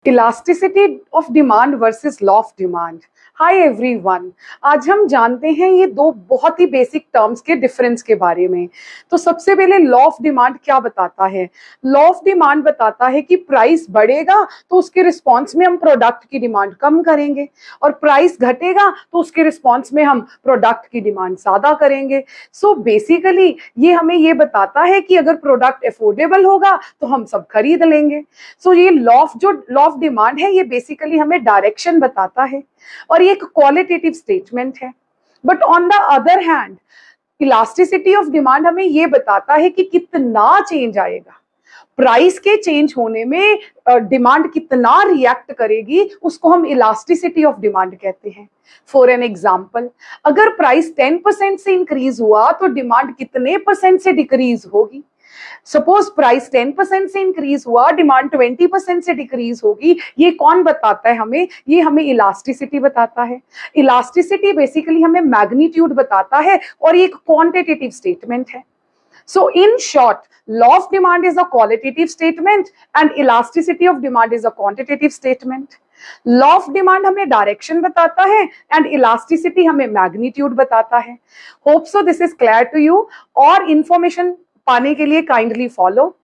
Elasticity of demand versus law of demand. Hi everyone, आज हम जानते हैं ये दो बहुत ही बेसिक टर्म्स के डिफरेंस के बारे में। तो सबसे पहले लॉ ऑफ डिमांड क्या बताता है? लॉ ऑफ डिमांड बताता है कि प्राइस बढ़ेगा तो उसके रिस्पॉन्स में हम प्रोडक्ट की डिमांड कम करेंगे, और प्राइस घटेगा तो उसके रिस्पॉन्स में हम प्रोडक्ट की डिमांड ज्यादा करेंगे। सो बेसिकली ये हमें ये बताता है कि अगर प्रोडक्ट अफोर्डेबल होगा तो हम सब खरीद लेंगे। सो ये लॉ ऑफ डिमांड है, ये बेसिकली हमें डायरेक्शन बताता है और ये एक क्वालिटेटिव स्टेटमेंट है। But on the other hand elasticity of demand हमें ये बताता है कि कितना चेंज आएगा, प्राइस के चेंज होने में डिमांड कितना रिएक्ट करेगी, उसको हम इलास्टिसिटी ऑफ डिमांड कहते हैं। फॉर एन एग्जाम्पल, अगर प्राइस 10% से इंक्रीज हुआ तो डिमांड कितने परसेंट से डिक्रीज होगी? सपोज प्राइस 10% से इंक्रीज हुआ, डिमांड 20% से डिक्रीज होगी। ये कौन बताता है हमें? ये हमें इलास्टिसिटी बताता है। इलास्टिसिटी बेसिकली हमें मैग्नीट्यूड बताता है और ये एक क्वांटिटेटिव स्टेटमेंट है। So in short, law of demand is a qualitative statement and elasticity of demand is a quantitative statement. Law of demand हमें direction बताता है and elasticity हमें magnitude बताता है। Hope so this is clear to you। और information पाने के लिए kindly follow